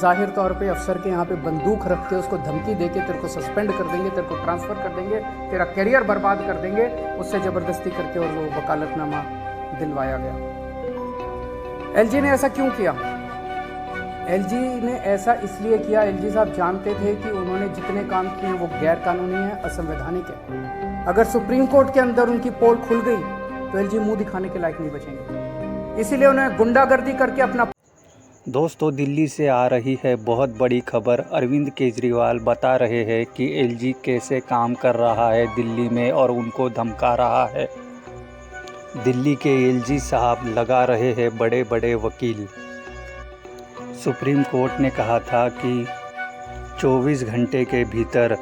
जाहिर तौर पे अफसर के यहाँ पे बंदूक रख के उसको धमकी दे के तेरे को सस्पेंड कर देंगे, तेरे को ट्रांसफ़र कर देंगे, तेरा करियर बर्बाद कर देंगे, उससे ज़बरदस्ती करके और वो वकालतनामा दिलवाया गया। एलजी ने ऐसा क्यों किया? एलजी ने ऐसा इसलिए किया, एलजी साहब जानते थे कि उन्होंने जितने काम किए हैं वो गैर कानूनी है, असंवैधानिक है। अगर सुप्रीम कोर्ट के अंदर उनकी पोल खुल गई तो एलजी मुंह दिखाने के लायक नहीं बचेंगे, इसीलिए उन्होंने गुंडागर्दी करके अपना। दोस्तों, दिल्ली से आ रही है बहुत बड़ी खबर। अरविंद केजरीवाल बता रहे हैं कि एलजी कैसे काम कर रहा है दिल्ली में और उनको धमका रहा है। दिल्ली के एलजी साहब लगा रहे हैं बड़े बड़े वकील। सुप्रीम कोर्ट ने कहा था कि 24 घंटे के भीतर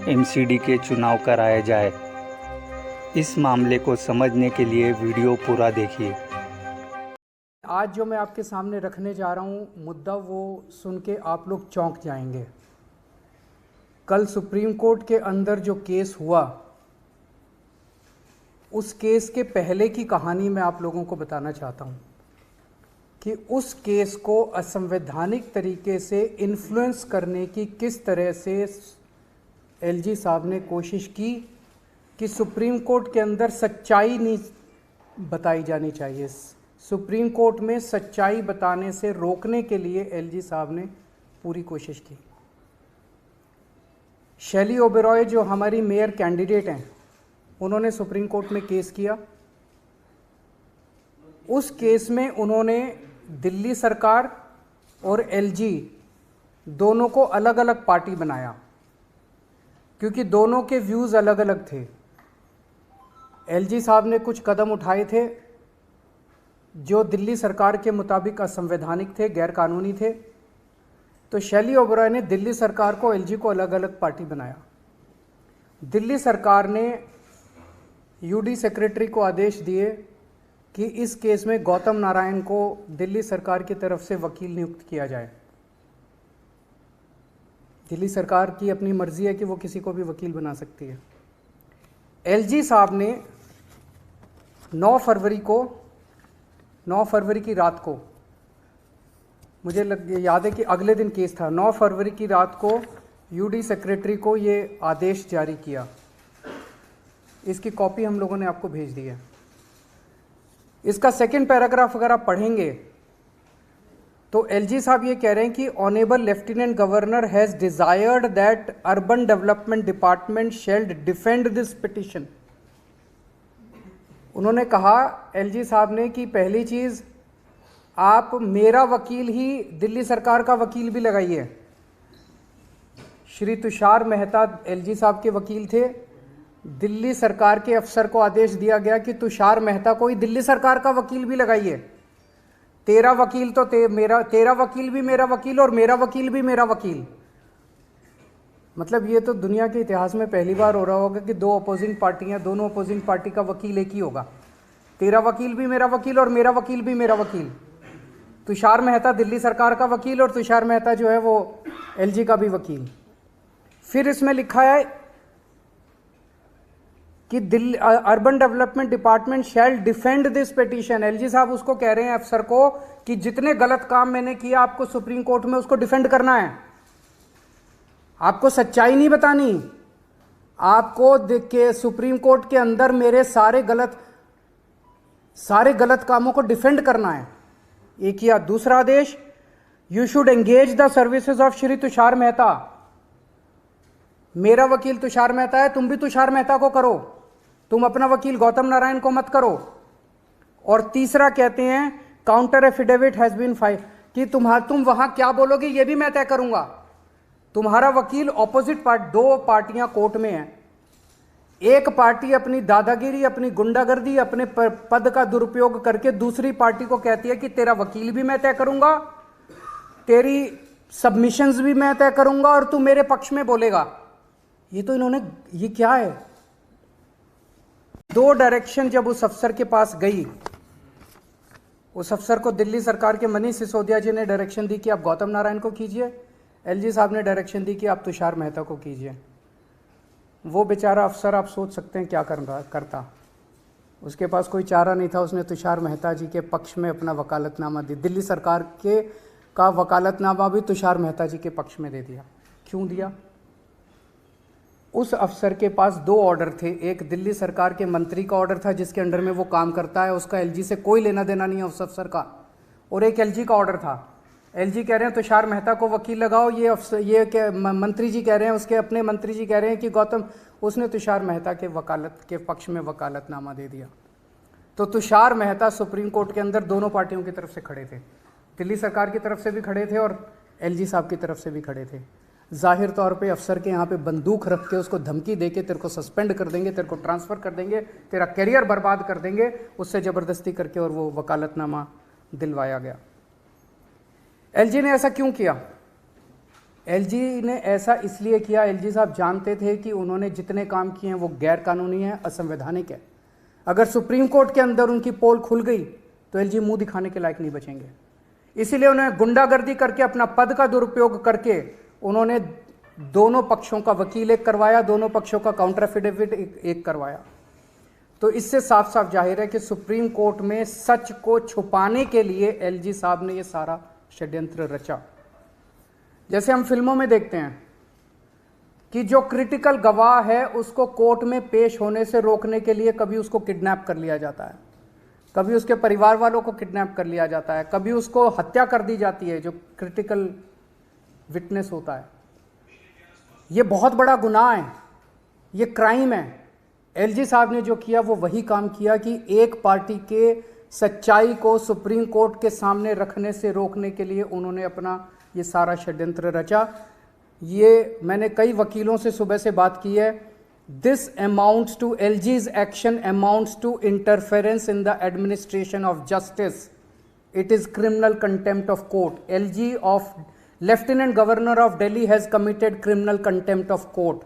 एमसीडी के चुनाव कराए जाए। इस मामले को समझने के लिए वीडियो पूरा देखिए। आज जो मैं आपके सामने रखने जा रहा हूँ मुद्दा, वो सुन के आप लोग चौंक जाएंगे। कल सुप्रीम कोर्ट के अंदर जो केस हुआ, उस केस के पहले की कहानी मैं आप लोगों को बताना चाहता हूँ कि उस केस को असंवैधानिक तरीके से इन्फ्लुएंस करने की किस तरह से एलजी साहब ने कोशिश की कि सुप्रीम कोर्ट के अंदर सच्चाई नहीं बताई जानी चाहिए। सुप्रीम कोर्ट में सच्चाई बताने से रोकने के लिए एलजी साहब ने पूरी कोशिश की। शैली ओबेरॉय जो हमारी मेयर कैंडिडेट हैं, उन्होंने सुप्रीम कोर्ट में केस किया। उस केस में उन्होंने दिल्ली सरकार और एलजी दोनों को अलग अलग पार्टी बनाया, क्योंकि दोनों के व्यूज़ अलग अलग थे। एलजी साहब ने कुछ कदम उठाए थे जो दिल्ली सरकार के मुताबिक असंवैधानिक थे, गैर कानूनी थे। तो शैली ओबेरॉय ने दिल्ली सरकार को, एलजी को अलग अलग पार्टी बनाया। दिल्ली सरकार ने यूडी सेक्रेटरी को आदेश दिए कि इस केस में गौतम नारायण को दिल्ली सरकार की तरफ से वकील नियुक्त किया जाए। दिल्ली सरकार की अपनी मर्जी है कि वो किसी को भी वकील बना सकती है। एलजी साहब ने 9 फरवरी की रात को, मुझे याद है कि अगले दिन केस था, 9 फरवरी की रात को यूडी सेक्रेटरी को ये आदेश जारी किया। इसकी कॉपी हम लोगों ने आपको भेज दी है। इसका सेकंड पैराग्राफ अगर आप पढ़ेंगे तो एलजी साहब ये कह रहे हैं कि honourable lieutenant governor has desired that urban development department shall defend this petition. उन्होंने कहा, एलजी साहब ने, कि पहली चीज़, आप मेरा वकील ही दिल्ली सरकार का वकील भी लगाइए। श्री तुषार मेहता एलजी साहब के वकील थे। दिल्ली सरकार के अफसर को आदेश दिया गया कि तुषार मेहता को ही दिल्ली सरकार का वकील भी लगाइए। तेरा वकील तो तेरा वकील भी मेरा वकील और मेरा वकील भी मेरा वकील। मतलब ये तो दुनिया के इतिहास में पहली बार हो रहा होगा कि दो अपोजिंग पार्टियां, दोनों अपोजिंग पार्टी का वकील एक ही होगा। तेरा वकील भी मेरा वकील और मेरा वकील भी मेरा वकील। तुषार मेहता दिल्ली सरकार का वकील और तुषार मेहता जो है वो एलजी का भी वकील। फिर इसमें लिखा है कि Delhi urban development department shall defend this petition. LG साहब उसको कह रहे हैं अफसर को कि जितने गलत काम मैंने किया आपको सुप्रीम कोर्ट में उसको डिफेंड करना है। आपको सच्चाई नहीं बतानी, आपको देख के सुप्रीम कोर्ट के अंदर मेरे सारे गलत कामों को डिफेंड करना है। एक किया। दूसरा आदेश, you should engage the services of Shri Tushar Mehta. मेरा वकील तुषार मेहता है, तुम भी तुषार मेहता को करो, तुम अपना वकील गौतम नारायण को मत करो। और तीसरा कहते हैं, counter affidavit has been file, कि तुम वहां क्या बोलोगे ये भी मैं तय करूंगा। तुम्हारा वकील ऑपोजिट दो पार्टियां कोर्ट में हैं। एक पार्टी अपनी दादागिरी, अपनी गुंडागर्दी, अपने पद का दुरुपयोग करके दूसरी पार्टी को कहती है कि तेरा वकील भी मैं तय करूंगा, तेरी सबमिशंस भी मैं तय करूंगा और तू मेरे पक्ष में बोलेगा। ये क्या है? 2 डायरेक्शन जब उस अफसर के पास गई, उस अफसर को दिल्ली सरकार के मनीष सिसोदिया जी ने डायरेक्शन दी कि आप गौतम नारायण को कीजिए, एलजी साहब ने डायरेक्शन दी कि आप तुषार मेहता को कीजिए। वो बेचारा अफसर, आप सोच सकते हैं क्या करता। उसके पास कोई चारा नहीं था, उसने तुषार मेहता जी के पक्ष में अपना वकालतनामा दी। दिल्ली सरकार के का वकालतनामा भी तुषार मेहता जी के पक्ष में दे दिया। क्यों दिया? उस अफसर के पास 2 ऑर्डर थे। एक दिल्ली सरकार के मंत्री का ऑर्डर था जिसके अंडर में वो काम करता है, उसका एलजी से कोई लेना देना नहीं है उस अफसर का, और एक एलजी का ऑर्डर था। एलजी कह रहे हैं तुषार मेहता को वकील लगाओ, ये क्या मंत्री जी कह रहे हैं, उसके अपने मंत्री जी कह रहे हैं कि गौतम, उसने तुषार मेहता के वकालत के पक्ष में वकालतनामा दे दिया। तो तुषार मेहता सुप्रीम कोर्ट के अंदर दोनों पार्टियों की तरफ से खड़े थे, दिल्ली सरकार की तरफ से भी खड़े थे और एलजी साहब की तरफ से भी खड़े थे। जाहिर तौर पे अफसर के यहाँ पे बंदूक रख के उसको धमकी दे के तेरे को सस्पेंड कर देंगे, तेरे को ट्रांसफ़र कर देंगे, तेरा करियर बर्बाद कर देंगे, उससे ज़बरदस्ती करके और वो वकालतनामा दिलवाया गया। एलजी ने ऐसा क्यों किया? एलजी ने ऐसा इसलिए किया, एलजी साहब जानते थे कि उन्होंने जितने काम किए हैं वो गैर कानूनी है, असंवैधानिक है। अगर सुप्रीम कोर्ट के अंदर उनकी पोल खुल गई तो एलजी मुंह दिखाने के लायक नहीं बचेंगे। इसीलिए उन्होंने गुंडागर्दी करके, अपना पद का दुरुपयोग करके उन्होंने दोनों पक्षों का वकील एक करवाया, दोनों पक्षों का काउंटर एफिडेविट एक करवाया। तो इससे साफ साफ जाहिर है कि सुप्रीम कोर्ट में सच को छुपाने के लिए एलजी साहब ने ये सारा षड्यंत्र रचा। जैसे हम फिल्मों में देखते हैं कि जो क्रिटिकल गवाह है उसको कोर्ट में पेश होने से रोकने के लिए कभी उसको किडनैप कर लिया जाता है, कभी उसके परिवार वालों को किडनैप कर लिया जाता है, कभी उसको हत्या कर दी जाती है जो क्रिटिकल विटनेस होता है। ये बहुत बड़ा गुनाह है, ये क्राइम है। एलजी साहब ने जो किया वो वही काम किया कि एक पार्टी के सच्चाई को सुप्रीम कोर्ट के सामने रखने से रोकने के लिए उन्होंने अपना ये सारा षड्यंत्र रचा। ये मैंने कई वकीलों से सुबह से बात की है। This amounts to LG's action amounts to interference in the administration of justice. It is criminal contempt of court. LG of Lieutenant Governor of Delhi has committed criminal contempt of court.